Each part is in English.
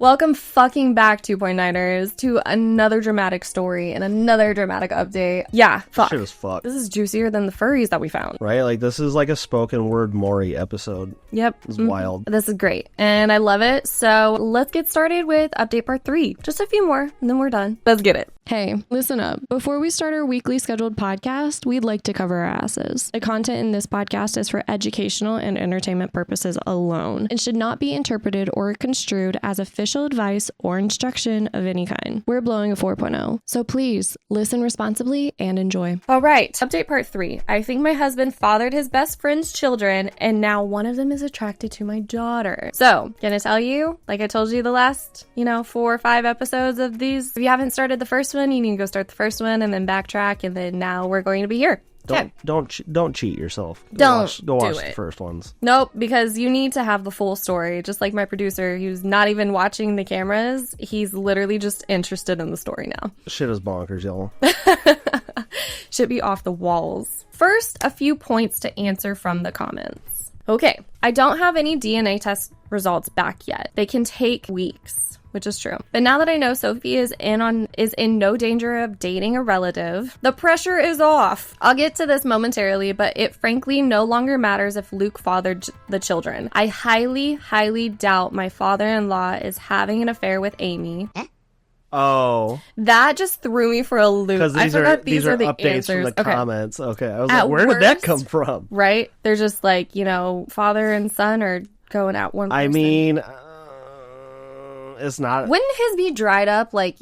Welcome fucking back, 2.9ers, to another dramatic story and another dramatic update. Yeah, fuck. Shit is fucked. This is juicier than the furries that we found. Right? Like, this is like a spoken word Maury episode. Yep. It's wild. This is great, and I love it. So let's get started with update part 3. Just a few more, and then we're done. Let's get it. Hey, listen up. Before we start our weekly scheduled podcast, we'd like to cover our asses. The content in this podcast is for educational and entertainment purposes alone and should not be interpreted or construed as official advice or instruction of any kind. We're blowing a 4.0, so please listen responsibly and enjoy. All right, update part 3. I think my husband fathered his best friend's children, and now one of them is attracted to my daughter. So, gonna tell you, like I told you the last, 4 or 5 episodes of these, if you haven't started the first one, you need to go start the first one and then backtrack, and then now we're going to be here. Don't cheat yourself. Go watch do it. The first ones. Nope, because you need to have the full story. Just like my producer, who's not even watching the cameras. He's literally just interested in the story now. Shit is bonkers, y'all. Should be off the walls. First, a few points to answer from the comments. Okay, I don't have any DNA test results back yet. They can take weeks, which is true. But now that I know Sophie is in no danger of dating a relative, the pressure is off. I'll get to this momentarily, but it frankly no longer matters if Luke fathered the children. I highly, highly doubt my father-in-law is having an affair with Amy. Oh. That just threw me for a loop. Because these are the updates answers. from the comments. Okay, I was At like, where worst, did that come from? Right? They're just like, father and son are going out one person. I mean, it's not. Wouldn't his be dried up like,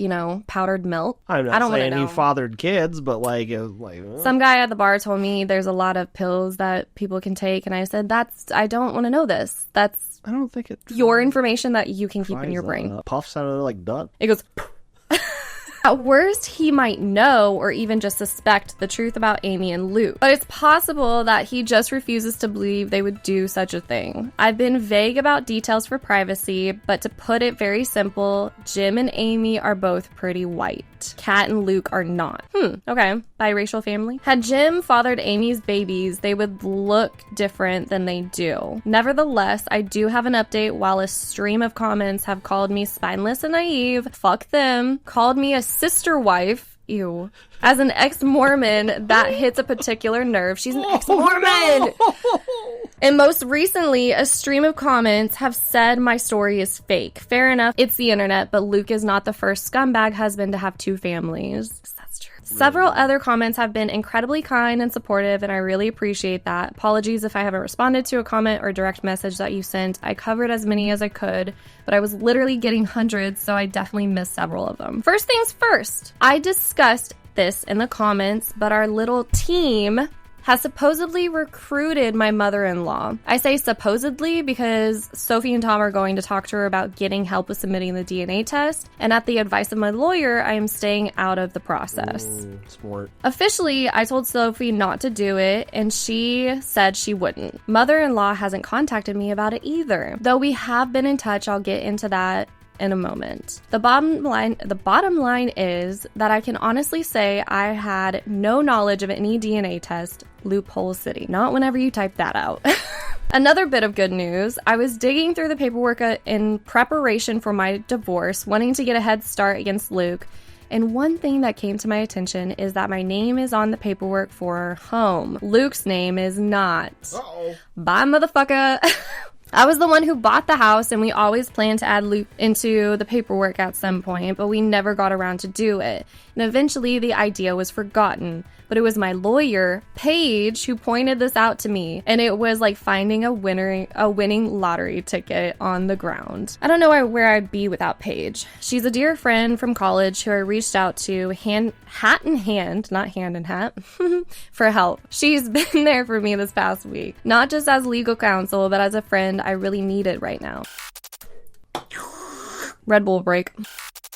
powdered milk? I'm not I don't saying wanna know. he fathered kids, but like, it was like. Some guy at the bar told me there's a lot of pills that people can take, and I said, I don't want to know this. That's I don't think it. your information that you can keep in your brain. Puffs out of like duck. It goes. At worst, he might know or even just suspect the truth about Amy and Luke. But it's possible that he just refuses to believe they would do such a thing. I've been vague about details for privacy, but to put it very simple, Jim and Amy are both pretty white. Kat and Luke are not. Okay. Biracial family. Had Jim fathered Amy's babies, they would look different than they do. Nevertheless, I do have an update. While a stream of comments have called me spineless and naive, fuck them, called me a sister wife, ew. As an ex-Mormon, that hits a particular nerve. She's an ex-Mormon! No! And most recently, a stream of comments have said my story is fake. Fair enough, it's the internet, but Luke is not the first scumbag husband to have 2 families. That's true. Several other comments have been incredibly kind and supportive, and I really appreciate that. Apologies if I haven't responded to a comment or direct message that you sent. I covered as many as I could, but I was literally getting hundreds, so I definitely missed several of them. First things first, I discussed this in the comments, but our little team has supposedly recruited my mother-in-law. I say supposedly because Sophie and Tom are going to talk to her about getting help with submitting the DNA test, and at the advice of my lawyer, I am staying out of the process. Smart. Officially, I told Sophie not to do it, and she said she wouldn't. Mother-in-law hasn't contacted me about it either. Though we have been in touch, I'll get into that in a moment. The bottom line is that I can honestly say I had no knowledge of any DNA test. Loophole City. Not whenever you type that out. Another bit of good news, I was digging through the paperwork in preparation for my divorce, wanting to get a head start against Luke. And one thing that came to my attention is that my name is on the paperwork for our home. Luke's name is not. Uh-oh. Bye, motherfucker. I was the one who bought the house, and we always planned to add Luke into the paperwork at some point, but we never got around to do it. And eventually the idea was forgotten. But it was my lawyer, Paige, who pointed this out to me, and it was like finding a winning lottery ticket on the ground. I don't know where I'd be without Paige. She's a dear friend from college who I reached out to hat in hand, not hand in hat, for help. She's been there for me this past week, not just as legal counsel, but as a friend I really need it right now. Red Bull break.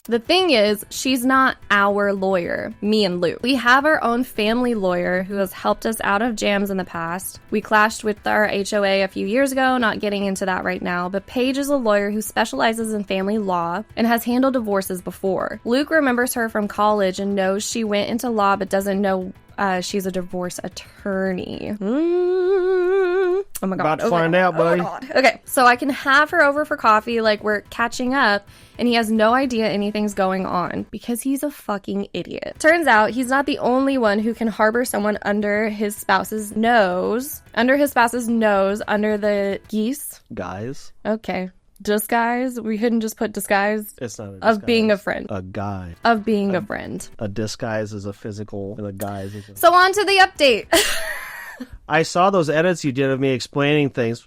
The thing is, she's not our lawyer, me and Luke. We have our own family lawyer who has helped us out of jams in the past. We clashed with our HOA a few years ago, not getting into that right now, but Paige is a lawyer who specializes in family law and has handled divorces before. Luke remembers her from college and knows she went into law but doesn't know she's a divorce attorney. Oh my God. About to find out, buddy. Oh my God. Okay, so I can have her over for coffee, like we're catching up, and he has no idea anything's going on because he's a fucking idiot. Turns out he's not the only one who can harbor someone under his spouse's nose. Under the geese. Guys. Okay. Disguise? We couldn't just put disguise? It's not a disguise. Of being a friend. A guy. Of being a friend. A disguise is a physical, and a guise is a... So on to the update. I saw those edits you did of me explaining things.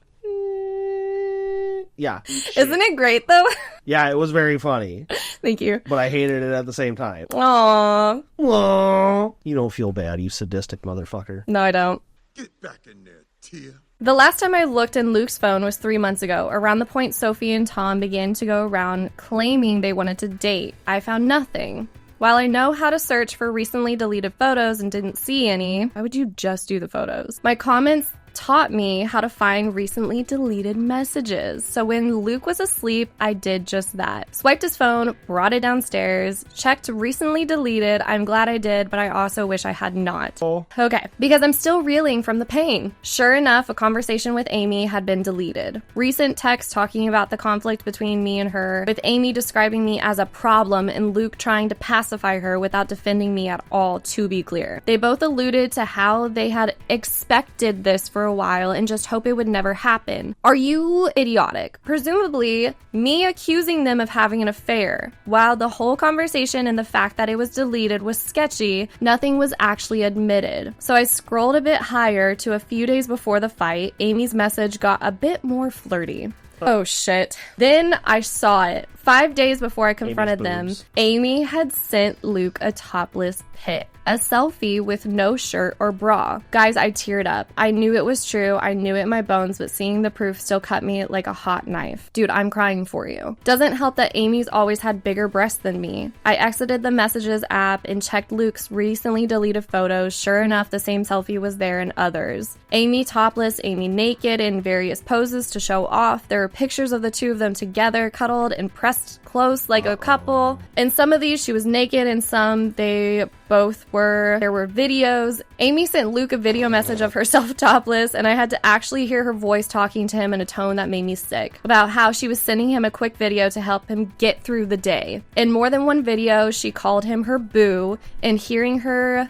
Yeah. Isn't it great, though? Yeah, it was very funny. Thank you. But I hated it at the same time. Aww. Aww. You don't feel bad, you sadistic motherfucker. No, I don't. Get back in there, Tia. The last time I looked in Luke's phone was 3 months ago, around the point Sophie and Tom began to go around claiming they wanted to date. I found nothing. While I know how to search for recently deleted photos and didn't see any, why would you just do the photos? My comments taught me how to find recently deleted messages. So when Luke was asleep, I did just that. Swiped his phone, brought it downstairs, checked recently deleted. I'm glad I did, but I also wish I had not. Oh. Okay, because I'm still reeling from the pain. Sure enough, a conversation with Amy had been deleted. Recent text talking about the conflict between me and her, with Amy describing me as a problem and Luke trying to pacify her without defending me at all, to be clear. They both alluded to how they had expected this for a while and just hope it would never happen. Are you idiotic? Presumably, me accusing them of having an affair. While the whole conversation and the fact that it was deleted was sketchy, nothing was actually admitted. So I scrolled a bit higher to a few days before the fight. Amy's message got a bit more flirty. Oh shit. Then I saw it. 5 days before I confronted them, Amy had sent Luke a topless pic. A selfie with no shirt or bra. Guys, I teared up. I knew it was true. I knew it in my bones, but seeing the proof still cut me like a hot knife. Dude, I'm crying for you. Doesn't help that Amy's always had bigger breasts than me. I exited the messages app and checked Luke's recently deleted photos. Sure enough, the same selfie was there and others. Amy topless, Amy naked in various poses to show off. There were pictures of the two of them together, cuddled and pressed close like a couple. In some of these, she was naked, and some they both were. There were videos. Amy sent Luke a video message of herself topless, and I had to actually hear her voice talking to him in a tone that made me sick, about how she was sending him a quick video to help him get through the day. In more than one video, she called him her boo, and hearing her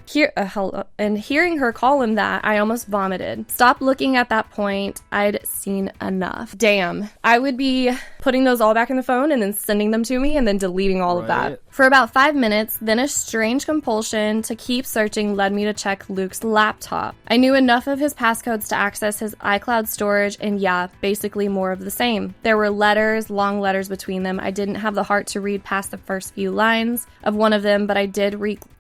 call him that, I almost vomited. Stopped looking at that point. I'd seen enough. Damn. I would be putting those all back in the phone and then sending them to me and then deleting all of that. For about 5 minutes, then a strange compulsion to keep searching led me to check Luke's laptop. I knew enough of his passcodes to access his iCloud storage, and yeah, basically more of the same. There were letters, long letters between them. I didn't have the heart to read past the first few lines of one of them, but I did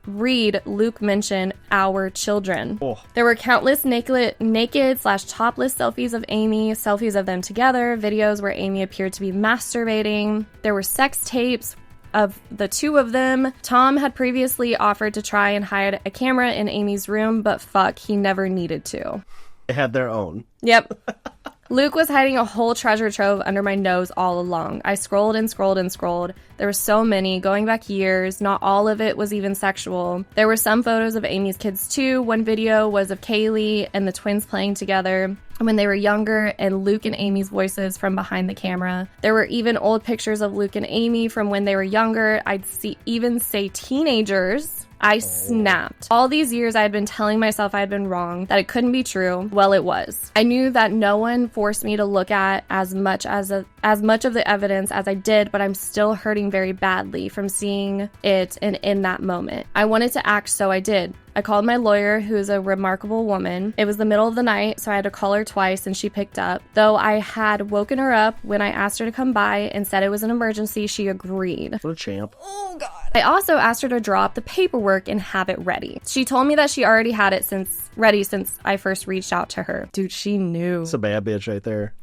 read Luke mention our children. There were countless naked/topless selfies of Amy, selfies of them together, videos where Amy appeared to be masturbating. There were sex tapes of the two of them. Tom had previously offered to try and hide a camera in Amy's room, but fuck, he never needed to. They had their own. Yep. Luke was hiding a whole treasure trove under my nose all along. I scrolled and scrolled and scrolled. There were so many, going back years. Not all of it was even sexual. There were some photos of Amy's kids too. One video was of Kaylee and the twins playing together when they were younger, and Luke and Amy's voices from behind the camera. There were even old pictures of Luke and Amy from when they were younger. I'd even say teenagers. I snapped. All these years I had been telling myself I had been wrong, that it couldn't be true. Well, it was. I knew that no one forced me to look at as much of the evidence as I did, but I'm still hurting very badly from seeing it and in that moment. I wanted to act, so I did. I called my lawyer, who is a remarkable woman. It was the middle of the night, so I had to call her twice, and she picked up. Though I had woken her up when I asked her to come by and said it was an emergency, she agreed. What a champ. Oh, God. I also asked her to draw up the paperwork and have it ready. She told me that she already had it ready since I first reached out to her. Dude, she knew. It's a bad bitch right there.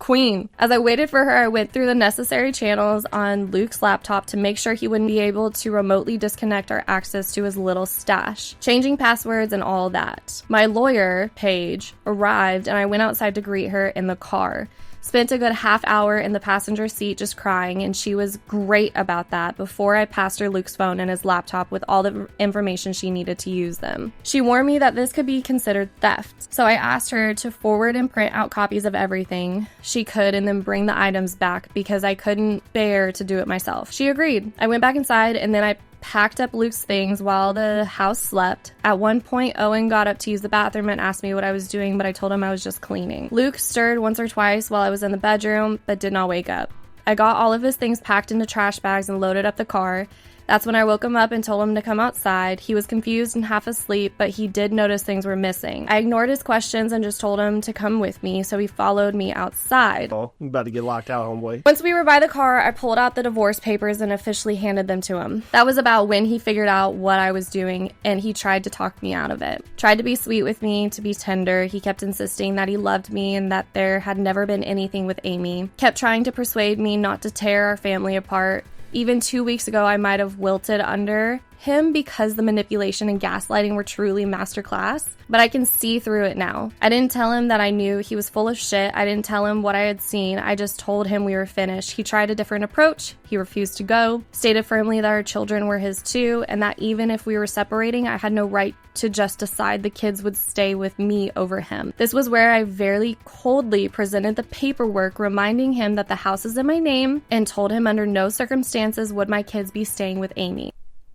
Queen. As I waited for her, I went through the necessary channels on Luke's laptop to make sure he wouldn't be able to remotely disconnect our access to his little stash, changing passwords and all that. My lawyer, Paige, arrived, and I went outside to greet her in the car. Spent a good half hour in the passenger seat just crying, and she was great about that before I passed her Luke's phone and his laptop with all the information she needed to use them. She warned me that this could be considered theft, so I asked her to forward and print out copies of everything she could and then bring the items back because I couldn't bear to do it myself. She agreed. I went back inside and then I packed up Luke's things while the house slept. At one point, Owen got up to use the bathroom and asked me what I was doing, but I told him I was just cleaning. Luke stirred once or twice while I was in the bedroom, but did not wake up. I got all of his things packed into trash bags and loaded up the car. That's when I woke him up and told him to come outside. He was confused and half asleep, but he did notice things were missing. I ignored his questions and just told him to come with me, so he followed me outside. Oh, you about to get locked out, homeboy. Once we were by the car, I pulled out the divorce papers and officially handed them to him. That was about when he figured out what I was doing, and he tried to talk me out of it. Tried to be sweet with me, to be tender. He kept insisting that he loved me and that there had never been anything with Amy. Kept trying to persuade me not to tear our family apart. Even 2 weeks ago, I might have wilted under him because the manipulation and gaslighting were truly masterclass, but I can see through it now. I didn't tell him that I knew he was full of shit. I didn't tell him what I had seen. I just told him we were finished. He tried a different approach. He refused to go, stated firmly that our children were his too, and that even if we were separating, I had no right to just decide the kids would stay with me over him. This was where I very coldly presented the paperwork, reminding him that the house is in my name, and told him under no circumstances would my kids be staying with Amy.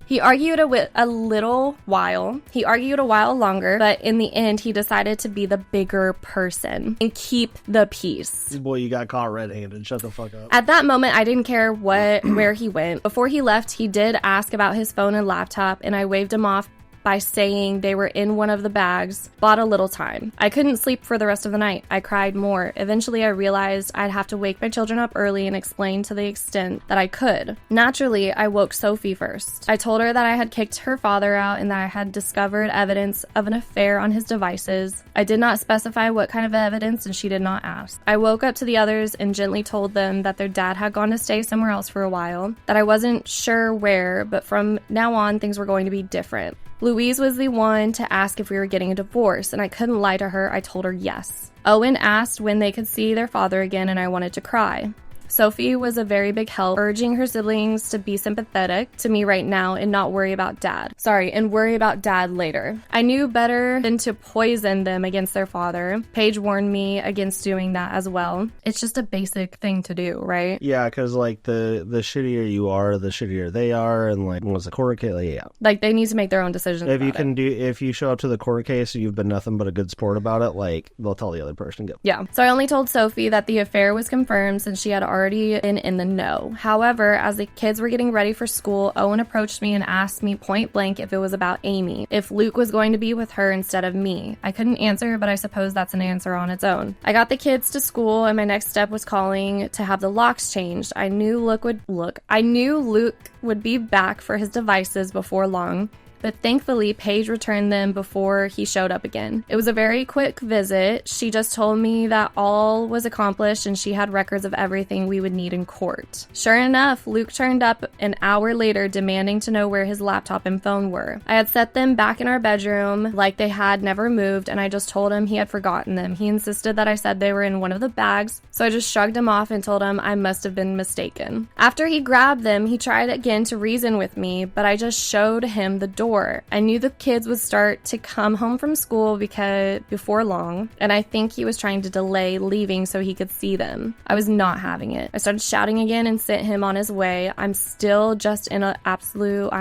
He argued a little while. He argued a while longer, but in the end, he decided to be the bigger person and keep the peace. Boy, you got caught red-handed. Shut the fuck up. At that moment, I didn't care where he went. Before he left, he did ask about his phone and laptop, and I waved him off by saying they were in one of the bags. Bought a little time. I couldn't sleep for the rest of the night. I cried more. Eventually, I realized I'd have to wake my children up early and explain to the extent that I could. Naturally, I woke Sophie first. I told her that I had kicked her father out and that I had discovered evidence of an affair on his devices. I did not specify what kind of evidence, and she did not ask. I woke up to the others and gently told them that their dad had gone to stay somewhere else for a while, that I wasn't sure where, but from now on, things were going to be different. Louise was the one to ask if we were getting a divorce, and I couldn't lie to her. I told her yes. Owen asked when they could see their father again, and I wanted to cry. Sophie was a very big help, urging her siblings to be sympathetic to me right now and not worry about dad. And worry about dad later. I knew better than to poison them against their father. Paige warned me against doing that as well. It's just a basic thing to do, right? Yeah, because, like, the shittier you are, the shittier they are, and, like, what's the court case? Yeah. Like, they need to make their own decisions If you show up to the court case and you've been nothing but a good sport about it, like, they'll tell the other person to go. Yeah. So I only told Sophie that the affair was confirmed since she had already been in the know. However, as the kids were getting ready for school, Owen approached me and asked me point blank if it was about Amy, if Luke was going to be with her instead of me. I couldn't answer, but I suppose that's an answer on its own. I got the kids to school, and my next step was calling to have the locks changed. I knew Luke would be back for his devices before long, but thankfully, Paige returned them before he showed up again. It was a very quick visit. She just told me that all was accomplished and she had records of everything we would need in court. Sure enough, Luke turned up an hour later demanding to know where his laptop and phone were. I had set them back in our bedroom like they had never moved, and I just told him he had forgotten them. He insisted that I said they were in one of the bags, so I just shrugged him off and told him I must have been mistaken. After he grabbed them, he tried again to reason with me, but I just showed him the door. I knew the kids would start to come home from school before long, and I think he was trying to delay leaving so he could see them. I was not having it. I started shouting again and sent him on his way. I'm still just in absolute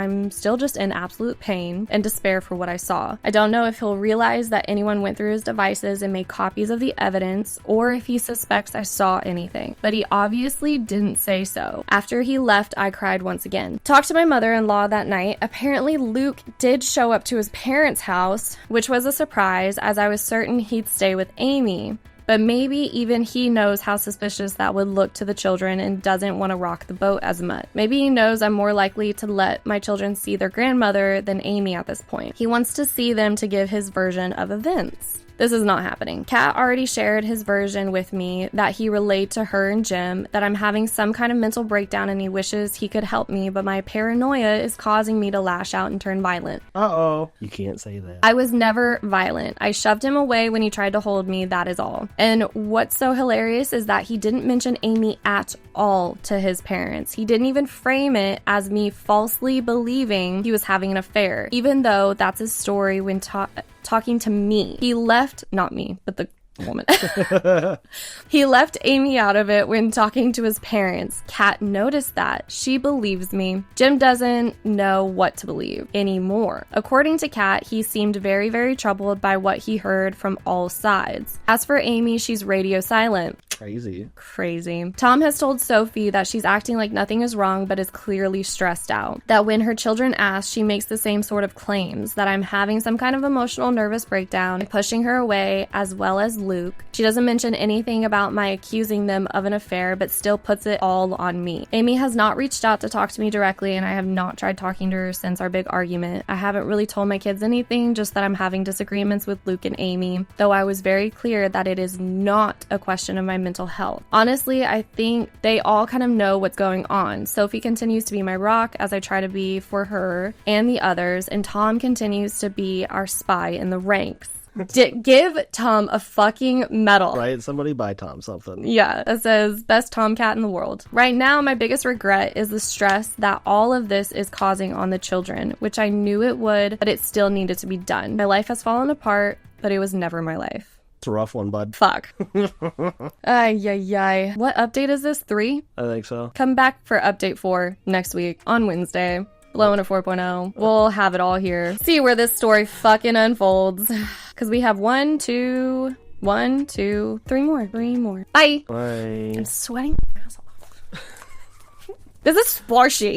pain and despair for what I saw. I don't know if he'll realize that anyone went through his devices and made copies of the evidence, or if he suspects I saw anything, but he obviously didn't say so. After he left, I cried once again. Talked to my mother-in-law that night. Apparently, Luke did show up to his parents' house, which was a surprise as I was certain he'd stay with Amy. But maybe even he knows how suspicious that would look to the children and doesn't want to rock the boat as much. Maybe he knows I'm more likely to let my children see their grandmother than Amy at this point. He wants to see them to give his version of events. This is not happening. Kat already shared his version with me that he relayed to her and Jim, that I'm having some kind of mental breakdown and he wishes he could help me, but my paranoia is causing me to lash out and turn violent. Uh-oh. You can't say that. I was never violent. I shoved him away when he tried to hold me, that is all. And what's so hilarious is that he didn't mention Amy at all to his parents. He didn't even frame it as me falsely believing he was having an affair, even though that's his story when talking to me. He left, not me, but the woman. He left Amy out of it when talking to his parents. Kat noticed that. She believes me. Jim doesn't know what to believe anymore. According to Kat, he seemed very, very troubled by what he heard from all sides. As for Amy, she's radio silent. Crazy. Tom has told Sophie that she's acting like nothing is wrong but is clearly stressed out. That when her children ask, she makes the same sort of claims. That I'm having some kind of emotional nervous breakdown, pushing her away, as well as Luke. She doesn't mention anything about my accusing them of an affair, but still puts it all on me. Amy has not reached out to talk to me directly, and I have not tried talking to her since our big argument. I haven't really told my kids anything, just that I'm having disagreements with Luke and Amy, though I was very clear that it is not a question of my mental health. Honestly, I think they all kind of know what's going on. Sophie continues to be my rock, as I try to be for her and the others, and Tom continues to be our spy in the ranks. Give Tom a fucking medal. Right? Somebody buy Tom something. Yeah, that says best Tomcat in the world. Right now, my biggest regret is the stress that all of this is causing on the children, which I knew it would, but it still needed to be done. My life has fallen apart, but it was never my life. It's a rough one, bud. Fuck. Ay. What update is this? 3? I think so. Come back for update 4 next week on Wednesday. Blowing a 4.0. We'll have it all here. See where this story fucking unfolds. Because we have 3 more. Bye. Bye. I'm sweating my ass off. This is splashy.